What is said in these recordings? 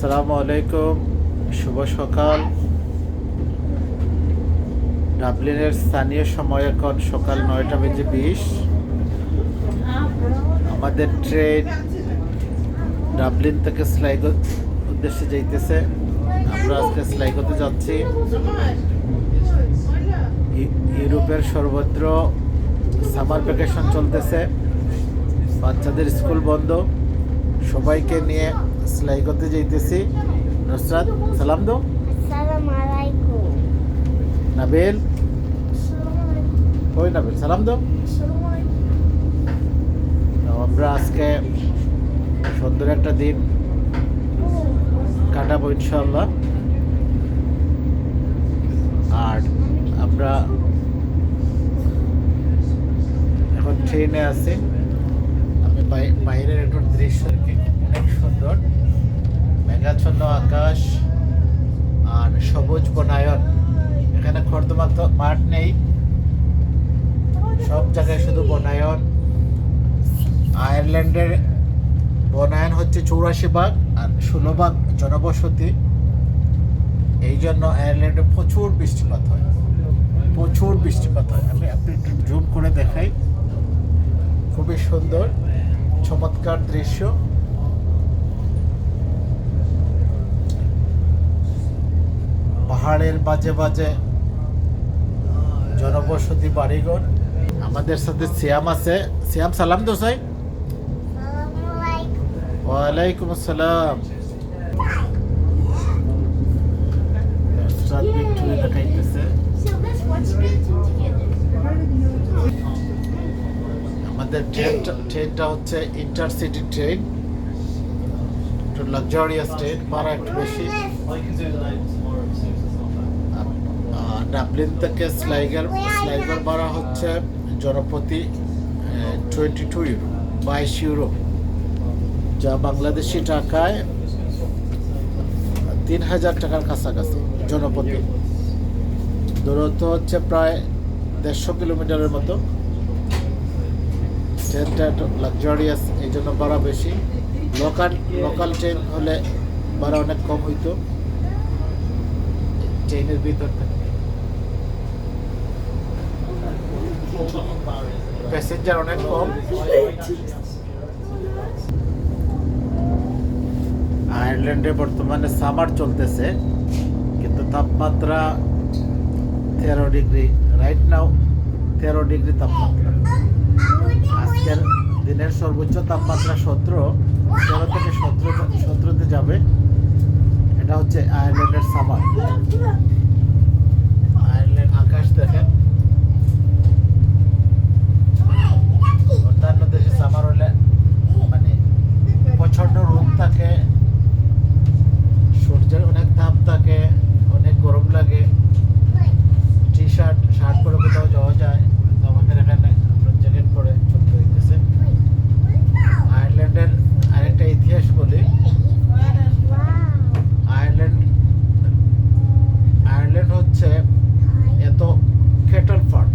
আসসালামু আলাইকুম, শুভ সকাল। ডাবলিনের স্থানীয় সময় এখন সকাল 9:20। আমাদের ট্রেন ডাবলিন থেকে স্লাইগো উদ্দেশ্যে যাইতেছে। আমরা আজকে স্লাইগোতে যাচ্ছি। ইউরোপের সর্বত্র সামার ভ্যাকেশন চলতেছে, বাচ্চাদের স্কুল বন্ধ। সবাইকে নিয়ে স্লাইগোতে যাইতেছি। নুসরাত, সালাম দো। আসসালামু আলাইকুম। নাবিল, ওই নাবিল, সালাম দো। তো আমরা আজকে সুন্দর একটা দিন কাটাবো ইনশাল্লাহ। আর আমরা এখন ট্রেনে আছি। আমি বাইরের একটু দৃশ্য অনেক সুন্দর, মেঘাচ্ছন্ন আকাশ আর সবুজ বনায়ন। এখানে খর্দমাক্ত মাঠ নেই, সব জায়গায় শুধু বনায়ন। আয়ারল্যান্ডের বনায়ন হচ্ছে 84 ভাগ আর 16 ভাগ জনবসতি। এই জন্য আয়ারল্যান্ডে প্রচুর বৃষ্টিপাত হয়, প্রচুর বৃষ্টিপাত হয়। আমি আপনি একটু জুম করে দেখাই, খুবই সুন্দর চমৎকার দৃশ্য। পাহাড়ের বাজে বাজে জনবসতি, বাড়িঘর। আমাদের সাথে সিয়াম আছে। সিয়াম, সালাম দোসাই। আসসালামু আলাইকুম। ওয়ালাইকুম আসসালাম। দেখাইতেছে আমাদের ট্রেনটা হচ্ছে ইন্টারসিটি ট্রেন, একটু লাক্সারিয়াস ট্রেন, ভাড়া একটু বেশি। ডাবলিন থেকে স্লাইগোর ভাড়া হচ্ছে জনপ্রতি 22 ইউরো, 22 ইউরো, যা বাংলাদেশি টাকায় 3000 টাকার কাছাকাছি জনপ্রতি। দূরত্ব হচ্ছে প্রায় 150 কিলোমিটারের মতো। ট্রেনটা একটু লাক্সারিয়াস, এই জন্য ভাড়া বেশি। লোকাল ট্রেন হলে ভাড়া অনেক কম হইতো। ট্রেনের ভিতর থেকে প্যাসেঞ্জার অনেক কম। আয়ারল্যান্ডে বর্তমানে সামার চলতেছে, কিন্তু তাপমাত্রা 13 ডিগ্রি, রাইট নাও 13 ডিগ্রি তাপমাত্রা। আজকের দিনের সর্বোচ্চ তাপমাত্রা 13 থেকে 17তে যাবে। এটা হচ্ছে আয়ারল্যান্ডের সামার। আয়ারল্যান্ড আকাশ দেখেন, অন্যান্য দেশে সামার হলে মানে প্রচন্ড রোদ থাকে, সূর্যের অনেক তাপ থাকে, অনেক গরম লাগে, শার্ট পরে কোথাও যাওয়া যায়। তো আমাদের এখানে জ্যাকেট পরে চলতে হইতেছে। আয়ারল্যান্ডের আরেকটা ইতিহাস বলি। আয়ারল্যান্ড হচ্ছে এত ক্যাটল ফার্ম,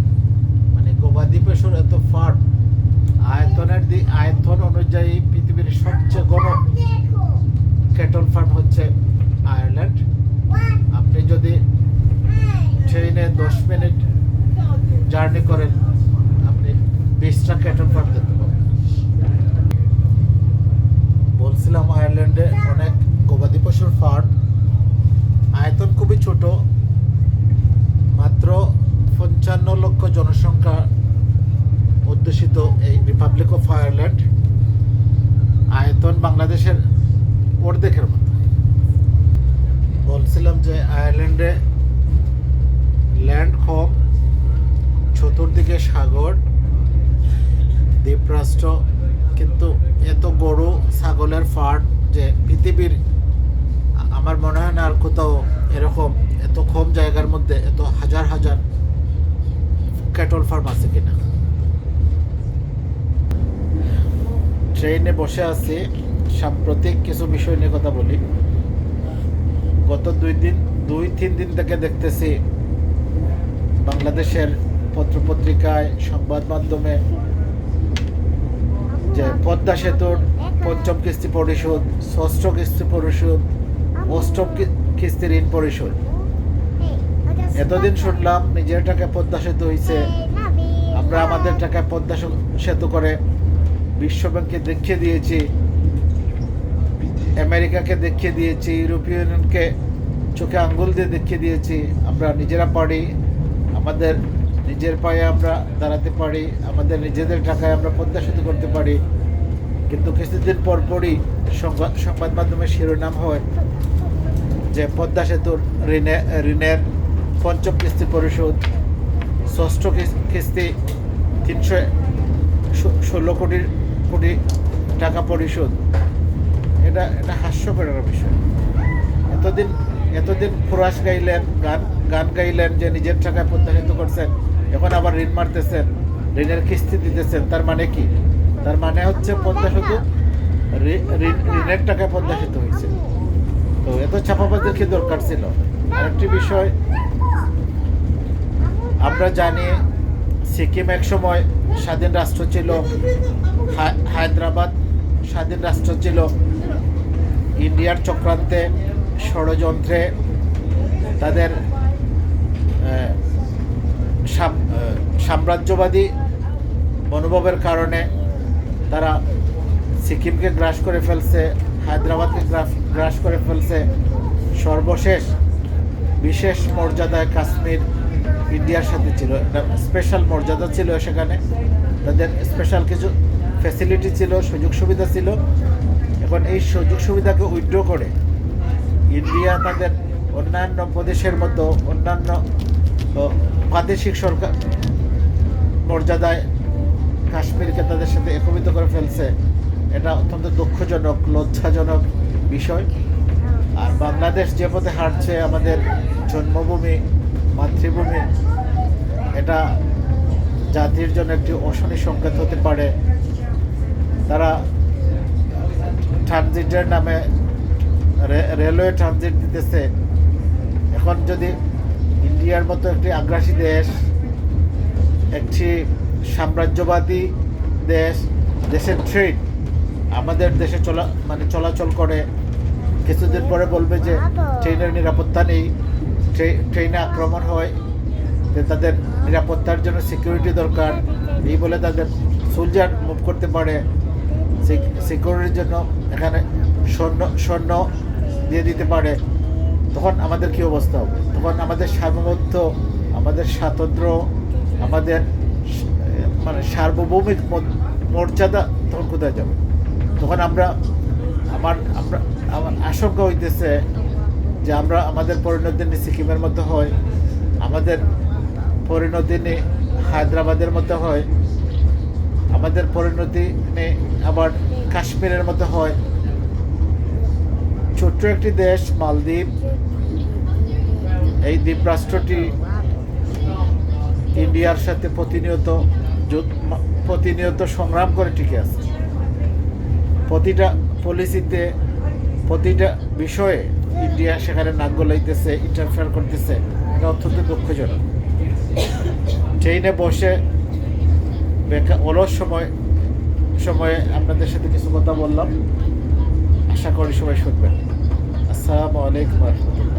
মানে গবাদি পশুর এত ফার্ম। আয়তন অনুযায়ী পৃথিবীর সবচেয়ে বড় ক্যাটল ফার্ম হচ্ছে আয়ারল্যান্ড। আপনি যদি ট্রেনে 10 মিনিট জার্নি করেন, আপনি 20টা ক্যাটল ফার্ম দেখতে পাবেন। বলছিলাম আয়ারল্যান্ডে অনেক গবাদি পশুর ফার্ম। আয়তন খুবই ছোট, মাত্র 55 লক্ষ জনসংখ্যা অধ্যুষিত এই রিপাবলিক অফ আয়ারল্যান্ড। আয়তন বাংলাদেশের অর্ধেকের মতো। বলছিলাম যে আয়ারল্যান্ডে ল্যান্ড কম, চতুর্দিকে সাগর, দ্বীপরাষ্ট্র, কিন্তু এত গরু ছাগলের ফার্ম যে পৃথিবীর আমার মনে হয় না আর কোথাও এরকম এত কম জায়গার মধ্যে এত হাজার হাজার ক্যাটল ফার্ম আছে কিনা। ট্রেনে বসে আছি, সাম্প্রতিক কিছু বিষয় নিয়ে কথা বলি। গত 2-3 দিন থেকে দেখতেছি বাংলাদেশের পত্রপত্রিকায়, সংবাদ মাধ্যমে যে পদ্মা সেতুর 5ম কিস্তি পরিশোধ, 6ষ্ঠ কিস্তি পরিশোধ, অষ্টম কিস্তি ঋণ পরিশোধ। এতদিন শুনলাম নিজের টাকায় পদ্মা সেতু হয়েছে, আমরা আমাদের টাকায় পদ্মা সেতু করে বিশ্ব ব্যাংককে দেখিয়ে দিয়েছি, আমেরিকাকে দেখিয়ে দিয়েছি, ইউরোপীয় ইউনিয়নকে চোখে আঙ্গুল দিয়ে দেখিয়ে দিয়েছি আমরা নিজেরা পারি, আমাদের নিজের পায়ে আমরা দাঁড়াতে পারি, আমাদের নিজেদের টাকায় আমরা পদ্মা সেতু করতে পারি। কিন্তু কিছুদিন পরপরই সংবাদ মাধ্যমে শিরোনাম হয় যে পদ্মা সেতুর ঋণের পঞ্চম কিস্তি পরিশোধ, ষষ্ঠ কিস্তি 316 কোটি টাকা পরিশোধ। এটা হাস্যকর একটা বিষয়। এতদিন ফুরাস গাইলেন, গান গাইলেন যে নিজের টাকায় পদ্মা সেতু করছেন, এখন আবার ঋণ মারতেছেন, ঋণের কিস্তি দিতেছেন। তার মানে কি? তার মানে হচ্ছে পদ্মা সেতু ঋণের টাকায় পদ্মা সেতু হয়েছে। তো এত চাপাবাজের কি দরকার ছিল? আরেকটি বিষয়, আমরা জানি সিকিম এক সময় স্বাধীন রাষ্ট্র ছিল, হায়দ্রাবাদ স্বাধীন রাষ্ট্র ছিল। ইন্ডিয়ার চক্রান্তে, ষড়যন্ত্রে, তাদের সাম্রাজ্যবাদী মনোভাবের কারণে তারা সিকিমকে গ্রাস করে ফেলছে, হায়দ্রাবাদকে গ্রাস করে ফেলছে। সর্বশেষ বিশেষ মর্যাদায় কাশ্মীর ইন্ডিয়ার সাথে ছিল, একটা স্পেশাল মর্যাদা ছিল সেখানে, তাদের স্পেশাল কিছু ফ্যাসিলিটি ছিল, সুযোগ সুবিধা ছিল। এখন এই সুযোগ সুবিধাকে উইথড্র করে ইন্ডিয়া তাদের অন্যান্য প্রদেশের মতো অন্যান্য প্রাদেশিক সরকার মর্যাদায় কাশ্মীরকে তাদের সাথে একত্রিত করে ফেলছে। এটা অত্যন্ত দুঃখজনক, লজ্জাজনক বিষয়। আর বাংলাদেশ যে পথে হাঁটছে, আমাদের জন্মভূমি, মাতৃভূমি, এটা জাতির জন্য একটি অশনি সংকেত হতে পারে। তারা ট্রানজিটের নামে রেলওয়ে ট্রানজিট দিতেছে। এখন যদি ইন্ডিয়ার মতো একটি আগ্রাসী দেশ, একটি সাম্রাজ্যবাদী দেশের ট্রেন আমাদের দেশে চলাচল করে, কিছুদিন পরে বলবে যে ট্রেনের নিরাপত্তা নেই, ট্রেনে আক্রমণ হয়, যে তাদের নিরাপত্তার জন্য সিকিউরিটি দরকার, এই বলে তাদের সোলজার মুভ করতে পারে, সিকিউরিটির জন্য এখানে সৈন্য দিয়ে দিতে পারে। তখন আমাদের কী অবস্থা হবে? তখন আমাদের সার্বভৌমত্ব, আমাদের স্বাতন্ত্র্য, আমাদের সার্বভৌমিক মর্যাদা তখন কোথায় যাবে? তখন আমার আশঙ্কা হইতেছে যে আমাদের পরিণতি সিকিমের মতো হয়, আমাদের পরিণতি হায়দ্রাবাদের মতো হয়, আমাদের পরিণতি আবার কাশ্মীরের মতো হয়। ছোট্ট একটি দেশ মালদ্বীপ, এই দ্বীপরাষ্ট্রটি ইন্ডিয়ার সাথে প্রতিনিয়ত সংগ্রাম করে টিকে আছে। প্রতিটা পলিসিতে, প্রতিটা বিষয়ে ইন্ডিয়া সেখানে নাক গলাইতেছে, ইন্টারফেয়ার করতেছে। এটা অত্যন্ত দুঃখজনক। ট্রেনে বসে অলস সময়ে আপনাদের সাথে কিছু কথা বললাম, আশা করি সবাই শুনবেন। আসসালামু আলাইকুম ওয়া রাহমাতুল্লাহ।